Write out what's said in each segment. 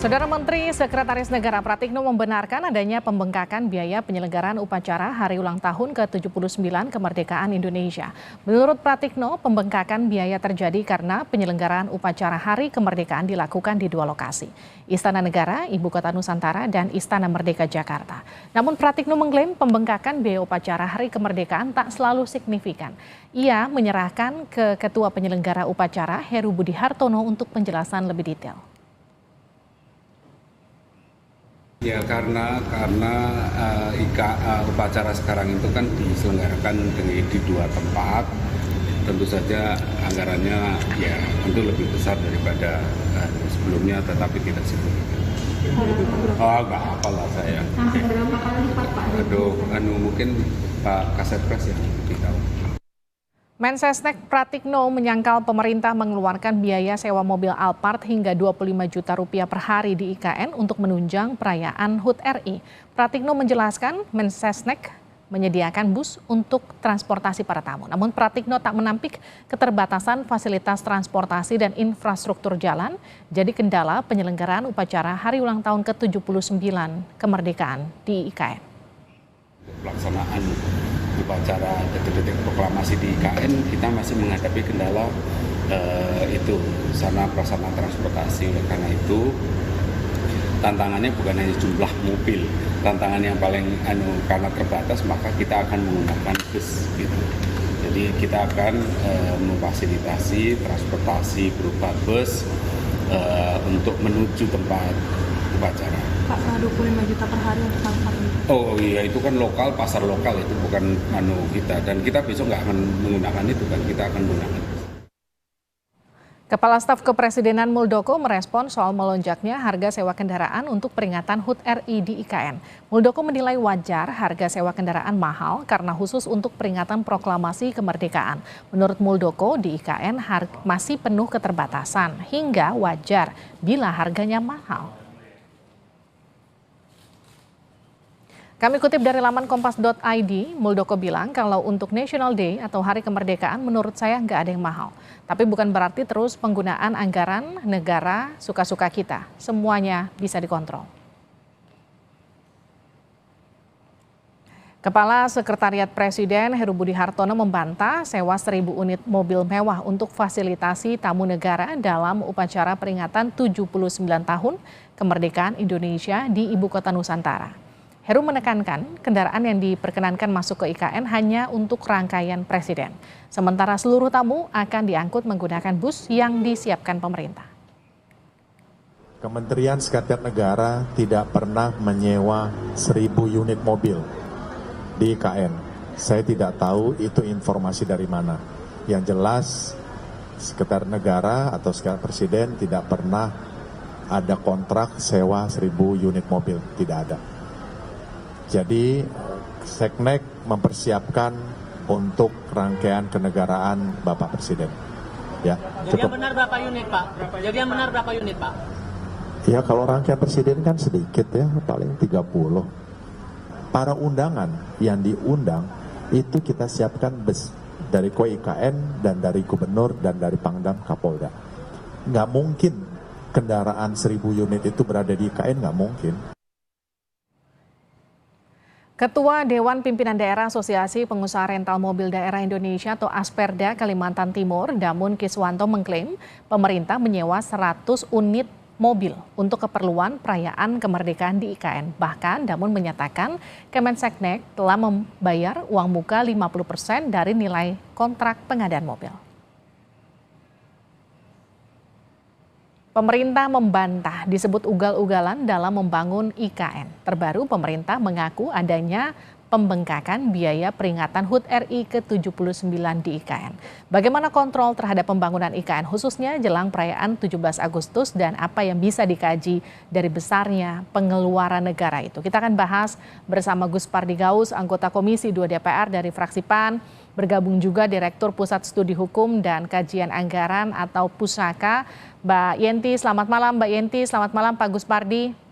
Saudara Menteri Sekretaris Negara Pratikno membenarkan adanya pembengkakan biaya penyelenggaraan upacara Hari Ulang Tahun ke-79 Kemerdekaan Indonesia. Menurut Pratikno, pembengkakan biaya terjadi karena penyelenggaraan upacara Hari Kemerdekaan dilakukan di dua lokasi, Istana Negara, Ibu Kota Nusantara, dan Istana Merdeka Jakarta. Namun Pratikno mengklaim pembengkakan biaya upacara Hari Kemerdekaan tak selalu signifikan. Ia menyerahkan ke Ketua Penyelenggara Upacara Heru Budi Hartono untuk penjelasan lebih detail. Ya karena upacara sekarang itu kan diselenggarakan di dua tempat, tentu saja anggarannya ya tentu lebih besar daripada sebelumnya, tetapi tidak signifikan. Oh nggak apalah saya. Aduh, mungkin Pak Kasetpres yang lebih tahu. Mensesnek Pratikno menyangkal pemerintah mengeluarkan biaya sewa mobil Alphard hingga 25 juta rupiah per hari di IKN untuk menunjang perayaan HUT RI. Pratikno menjelaskan Mensesnek menyediakan bus untuk transportasi para tamu. Namun Pratikno tak menampik keterbatasan fasilitas transportasi dan infrastruktur jalan jadi kendala penyelenggaraan upacara Hari Ulang Tahun ke-79 Kemerdekaan di IKN. Pelaksanaan upacara detik-detik proklamasi di IKN kita masih menghadapi kendala itu sarana-prasarana transportasi. Oleh karena itu tantangannya bukan hanya jumlah mobil, tantangan yang paling karena terbatas maka kita akan menggunakan bus gitu. Jadi kita akan memfasilitasi transportasi berupa bus untuk menuju tempat upacara. Pak, 25 juta per hari untuk Alphard. Oh iya, itu kan lokal, pasar lokal, itu bukan kita. Dan kita besok nggak akan menggunakan itu kan, kita akan menggunakan. Kepala Staf Kepresidenan Muldoko merespon soal melonjaknya harga sewa kendaraan untuk peringatan HUT RI di IKN. Muldoko menilai wajar harga sewa kendaraan mahal karena khusus untuk peringatan proklamasi kemerdekaan. Menurut Muldoko, di IKN masih penuh keterbatasan hingga wajar bila harganya mahal. Kami kutip dari laman kompas.id, Muldoko bilang kalau untuk National Day atau Hari Kemerdekaan menurut saya nggak ada yang mahal. Tapi bukan berarti terus penggunaan anggaran negara suka-suka kita. Semuanya bisa dikontrol. Kepala Sekretariat Presiden Heru Budi Hartono membantah sewa 1.000 unit mobil mewah untuk fasilitasi tamu negara dalam upacara peringatan 79 tahun kemerdekaan Indonesia di Ibu Kota Nusantara. Heru menekankan kendaraan yang diperkenankan masuk ke IKN hanya untuk rangkaian presiden. Sementara seluruh tamu akan diangkut menggunakan bus yang disiapkan pemerintah. Kementerian Sekretariat Negara tidak pernah menyewa 1.000 unit mobil di IKN. Saya tidak tahu itu informasi dari mana. Yang jelas Sekretariat Negara atau Sekretariat Presiden tidak pernah ada kontrak sewa 1.000 unit mobil, tidak ada. Jadi Seknek mempersiapkan untuk rangkaian kenegaraan Bapak Presiden. Ya, cukup. Jadi yang benar berapa unit, Pak? Jadi yang benar berapa unit, Pak? Ya kalau rangkaian Presiden kan sedikit ya, paling 30. Para undangan yang diundang itu kita siapkan bus dari KOIKN dan dari Gubernur dan dari Pangdam Kapolda. Nggak mungkin kendaraan 1.000 unit itu berada di IKN, nggak mungkin. Ketua Dewan Pimpinan Daerah Asosiasi Pengusaha Rental Mobil Daerah Indonesia atau Asperda Kalimantan Timur, Damun Kiswanto mengklaim pemerintah menyewa 100 unit mobil untuk keperluan perayaan kemerdekaan di IKN. Bahkan Damun menyatakan Kemenseknek telah membayar uang muka 50% dari nilai kontrak pengadaan mobil. Pemerintah membantah disebut ugal-ugalan dalam membangun IKN. Terbaru pemerintah mengaku adanya pembengkakan biaya peringatan HUT RI ke-79 di IKN. Bagaimana kontrol terhadap pembangunan IKN khususnya jelang perayaan 17 Agustus dan apa yang bisa dikaji dari besarnya pengeluaran negara itu. Kita akan bahas bersama Gus Pardi Gaus, anggota Komisi 2 DPR dari fraksi PAN, bergabung juga Direktur Pusat Studi Hukum dan Kajian Anggaran atau Pusaka, Mbak Yenti. Selamat malam Mbak Yenti, selamat malam Pak Gus Pardi.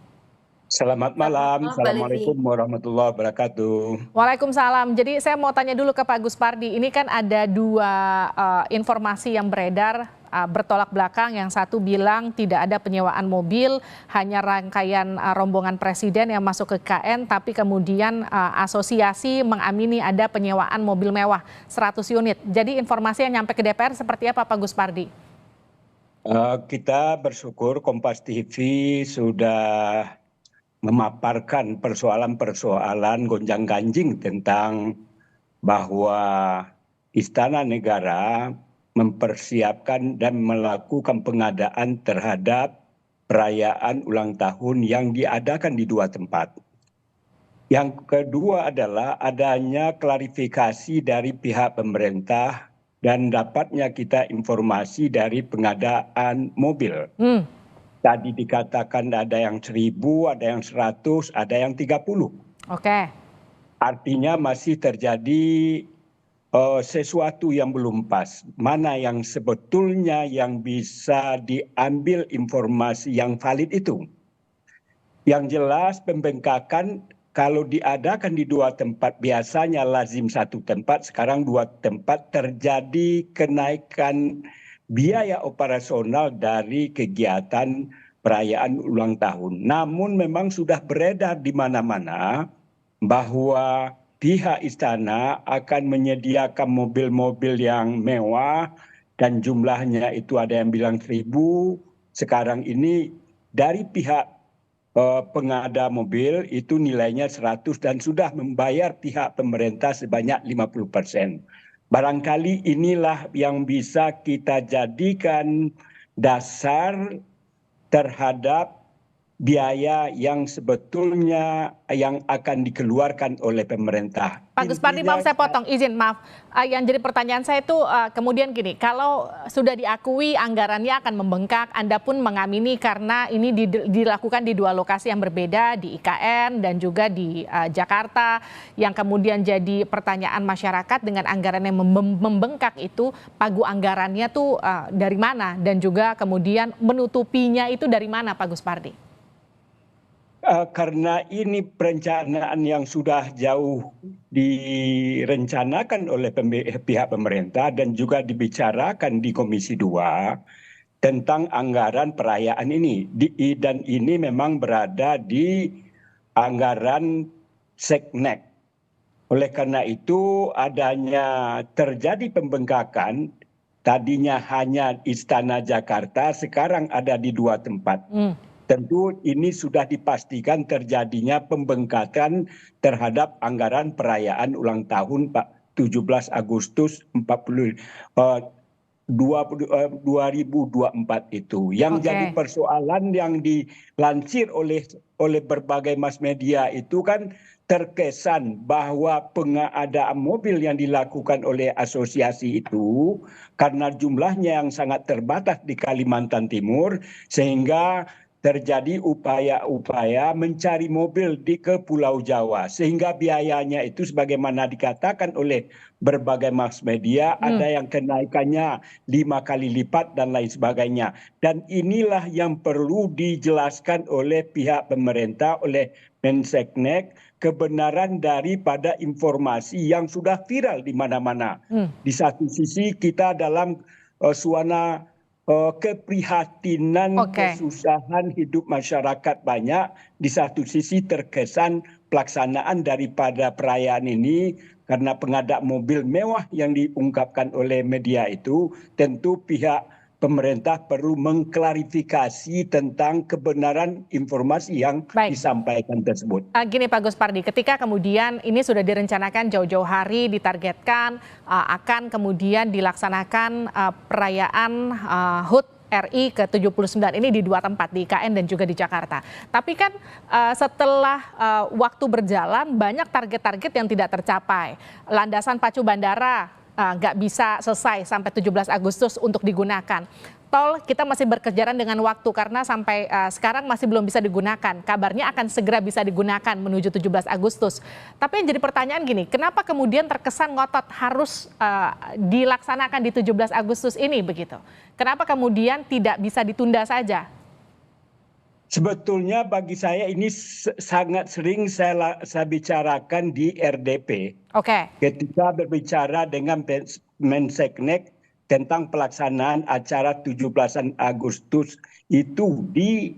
Selamat malam, Assalamualaikum warahmatullahi wabarakatuh. Waalaikumsalam. Jadi saya mau tanya dulu ke Pak Gus Pardi, ini kan ada dua informasi yang beredar bertolak belakang. Yang satu bilang tidak ada penyewaan mobil, hanya rangkaian rombongan presiden yang masuk ke KN, tapi kemudian asosiasi mengamini ada penyewaan mobil mewah 100 unit. Jadi informasi yang nyampe ke DPR seperti apa Pak Guspardi? Kita bersyukur Kompas TV sudah memaparkan persoalan-persoalan gonjang-ganjing tentang bahwa Istana Negara mempersiapkan dan melakukan pengadaan terhadap perayaan ulang tahun yang diadakan di 2 tempat. Yang kedua adalah adanya klarifikasi dari pihak pemerintah dan dapatnya kita informasi dari pengadaan mobil. Tadi dikatakan ada yang 1.000, ada yang 100, ada yang 30. Oke. Artinya masih terjadi sesuatu yang belum pas. Mana yang sebetulnya yang bisa diambil informasi yang valid itu. Yang jelas pembengkakan kalau diadakan di 2 tempat biasanya lazim 1 tempat, sekarang 2 tempat terjadi kenaikan biaya operasional dari kegiatan perayaan ulang tahun. Namun memang sudah beredar di mana-mana bahwa pihak istana akan menyediakan mobil-mobil yang mewah dan jumlahnya itu ada yang bilang 1.000. Sekarang ini dari pihak pengada mobil itu nilainya 100 dan sudah membayar pihak pemerintah sebanyak 50%. Barangkali inilah yang bisa kita jadikan dasar terhadap biaya yang sebetulnya yang akan dikeluarkan oleh pemerintah. Pak Guspardi, maaf saya potong, izin maaf. Yang jadi pertanyaan saya itu kemudian gini, kalau sudah diakui anggarannya akan membengkak, Anda pun mengamini karena ini dilakukan di 2 lokasi yang berbeda, di IKN dan juga di Jakarta, yang kemudian jadi pertanyaan masyarakat dengan anggaran yang membengkak itu, pagu anggarannya tuh dari mana dan juga kemudian menutupinya itu dari mana Pak Guspardi? Karena ini perencanaan yang sudah jauh direncanakan oleh pihak pemerintah dan juga dibicarakan di Komisi 2 tentang anggaran perayaan ini. Dan ini memang berada di anggaran Seknek. Oleh karena itu adanya terjadi pembengkakan, tadinya hanya Istana Jakarta, sekarang ada di 2 tempat. Tentu ini sudah dipastikan terjadinya pembengkakan terhadap anggaran perayaan ulang tahun 17 Agustus 2024 itu. Yang jadi persoalan yang dilansir oleh berbagai mass media itu kan terkesan bahwa pengadaan mobil yang dilakukan oleh asosiasi itu karena jumlahnya yang sangat terbatas di Kalimantan Timur sehingga terjadi upaya-upaya mencari mobil ke Pulau Jawa sehingga biayanya itu sebagaimana dikatakan oleh berbagai mass media ada yang kenaikannya 5 kali lipat dan lain sebagainya. Dan inilah yang perlu dijelaskan oleh pihak pemerintah, oleh Menseknek, kebenaran daripada informasi yang sudah viral di mana-mana. Di satu sisi kita dalam suasana keprihatinan, kesusahan hidup masyarakat banyak. Di satu sisi terkesan pelaksanaan daripada perayaan ini karena pengadaan mobil mewah yang diungkapkan oleh media itu, tentu pihak pemerintah perlu mengklarifikasi tentang kebenaran informasi yang disampaikan tersebut. Gini Pak Guspardi, ketika kemudian ini sudah direncanakan jauh-jauh hari, ditargetkan akan kemudian dilaksanakan perayaan HUT RI ke-79 ini di 2 tempat, di IKN dan juga di Jakarta. Tapi kan setelah waktu berjalan banyak target-target yang tidak tercapai. Landasan pacu bandara nggak bisa selesai sampai 17 Agustus untuk digunakan. Tol kita masih berkejaran dengan waktu karena sampai sekarang masih belum bisa digunakan. Kabarnya akan segera bisa digunakan menuju 17 Agustus. Tapi yang jadi pertanyaan gini, kenapa kemudian terkesan ngotot harus dilaksanakan di 17 Agustus ini begitu? Kenapa kemudian tidak bisa ditunda saja? Sebetulnya bagi saya ini sangat sering saya bicarakan di RDP. Ketika berbicara dengan Menseknek tentang pelaksanaan acara 17 Agustus itu di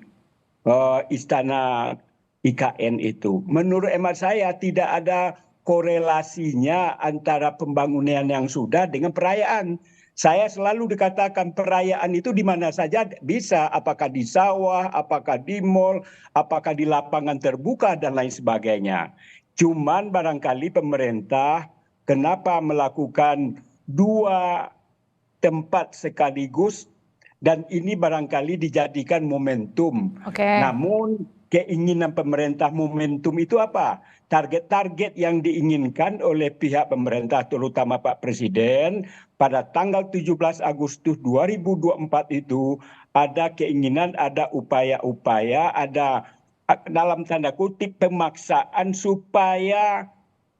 Istana IKN itu. Menurut hemat saya tidak ada korelasinya antara pembangunan yang sudah dengan perayaan. Saya selalu dikatakan perayaan itu di mana saja bisa, apakah di sawah, apakah di mal, apakah di lapangan terbuka dan lain sebagainya. Cuman barangkali pemerintah kenapa melakukan 2 tempat sekaligus dan ini barangkali dijadikan momentum. Namun keinginan pemerintah momentum itu apa? Target-target yang diinginkan oleh pihak pemerintah terutama Pak Presiden pada tanggal 17 Agustus 2024 itu ada keinginan, ada upaya-upaya, ada dalam tanda kutip pemaksaan supaya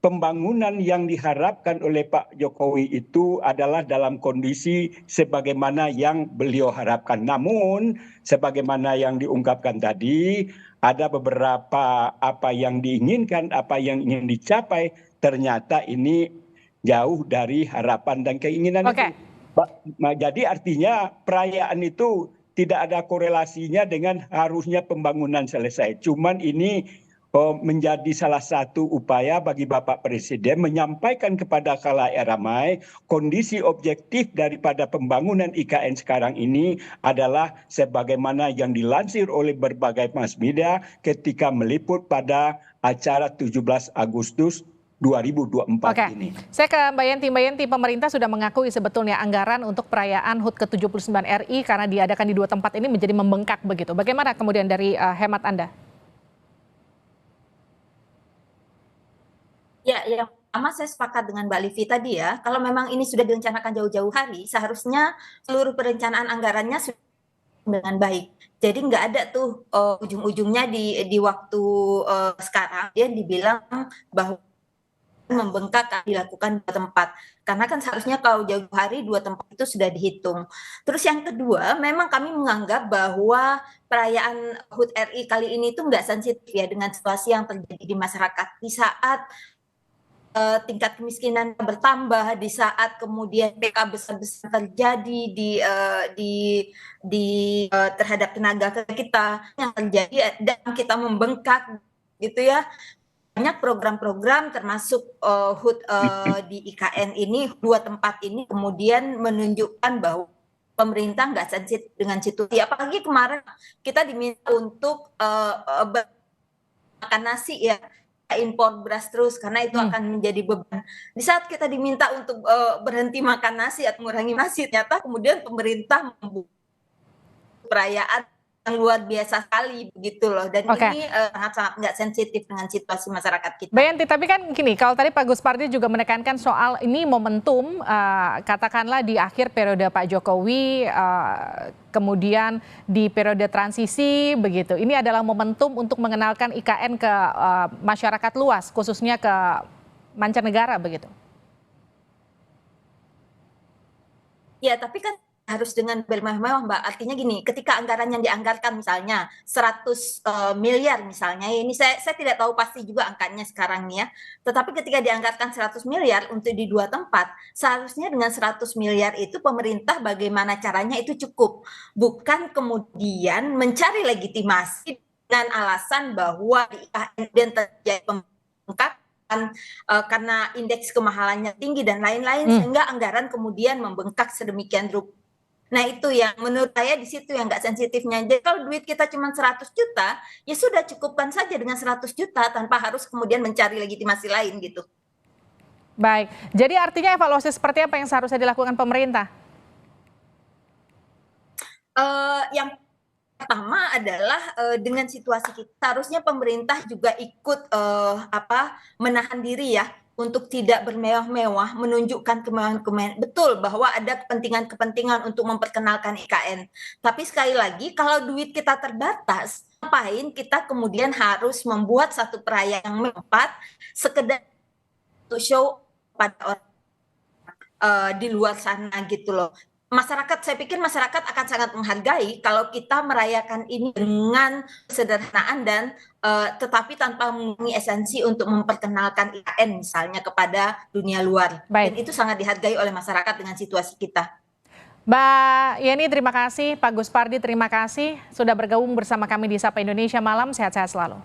pembangunan yang diharapkan oleh Pak Jokowi itu adalah dalam kondisi sebagaimana yang beliau harapkan. Namun, sebagaimana yang diungkapkan tadi, ada beberapa apa yang diinginkan, apa yang ingin dicapai, ternyata ini jauh dari harapan dan keinginan itu. Jadi artinya perayaan itu tidak ada korelasinya dengan harusnya pembangunan selesai. Cuman ini menjadi salah satu upaya bagi Bapak Presiden menyampaikan kepada khalayak ramai kondisi objektif daripada pembangunan IKN sekarang ini adalah sebagaimana yang dilansir oleh berbagai mass media ketika meliput pada acara 17 Agustus 2024 ini. Saya ke Mbak Yenti. Mbak Yenti, pemerintah sudah mengakui sebetulnya anggaran untuk perayaan HUT ke-79 RI karena diadakan di 2 tempat ini menjadi membengkak begitu. Bagaimana kemudian dari hemat Anda? Ya, yang pertama saya sepakat dengan Mbak Livi tadi ya, kalau memang ini sudah direncanakan jauh-jauh hari, seharusnya seluruh perencanaan anggarannya sudah dengan baik. Jadi nggak ada tuh ujung-ujungnya di waktu sekarang dia dibilang bahwa membengkak dilakukan 2 tempat. Karena kan seharusnya kalau jauh hari 2 tempat itu sudah dihitung. Terus yang kedua, memang kami menganggap bahwa perayaan HUT RI kali ini tuh nggak sensitif ya dengan situasi yang terjadi di masyarakat. Di saat tingkat kemiskinan bertambah, di saat kemudian PK besar-besar terjadi terhadap tenaga kerja kita yang terjadi dan kita membengkak gitu ya. Banyak program-program termasuk HUT di IKN ini 2 tempat ini kemudian menunjukkan bahwa pemerintah nggak sensitif dengan situasi. Apalagi kemarin kita diminta untuk makan nasi ya, impor beras terus karena itu akan menjadi beban. Di saat kita diminta untuk berhenti makan nasi atau mengurangi nasi, ternyata kemudian pemerintah membuat perayaan yang luar biasa sekali begitu loh, dan ini sangat-sangat nggak sensitif dengan situasi masyarakat kita. Mbak Yenti, tapi kan gini, kalau tadi Pak Gus Pardi juga menekankan soal ini momentum, katakanlah di akhir periode Pak Jokowi, kemudian di periode transisi begitu. Ini adalah momentum untuk mengenalkan IKN ke masyarakat luas, khususnya ke mancanegara begitu. Ya, tapi kan harus dengan bermewah-mewah Mbak. Artinya gini, ketika anggaran yang dianggarkan misalnya 100 miliar misalnya, ini saya tidak tahu pasti juga angkanya sekarang nih ya. Tetapi ketika dianggarkan 100 miliar untuk di 2 tempat, seharusnya dengan 100 miliar itu pemerintah bagaimana caranya itu cukup. Bukan kemudian mencari legitimasi dengan alasan bahwa di IKN terjadi pembengkakan karena indeks kemahalannya tinggi dan lain-lain, sehingga anggaran kemudian membengkak sedemikian rupa. Nah itu yang menurut saya di situ yang nggak sensitifnya. Jadi kalau duit kita cuma 100 juta, ya sudah cukupkan saja dengan 100 juta tanpa harus kemudian mencari legitimasi lain gitu. Baik, jadi artinya evaluasi seperti apa yang seharusnya dilakukan pemerintah? Yang pertama adalah dengan situasi kita, harusnya pemerintah juga ikut menahan diri ya, untuk tidak bermewah-mewah, menunjukkan kemewahan-kemewahan. Betul bahwa ada kepentingan-kepentingan untuk memperkenalkan IKN. Tapi sekali lagi, kalau duit kita terbatas, ngapain kita kemudian harus membuat satu perayaan yang mewah, sekedar untuk show pada orang di luar sana gitu loh. Masyarakat, saya pikir masyarakat akan sangat menghargai kalau kita merayakan ini dengan kesederhanaan dan tetapi tanpa mengurangi esensi untuk memperkenalkan IKN misalnya kepada dunia luar. Dan itu sangat dihargai oleh masyarakat dengan situasi kita. Mbak Yeni terima kasih, Pak Gus Pardi terima kasih sudah bergabung bersama kami di Sapa Indonesia Malam, sehat-sehat selalu.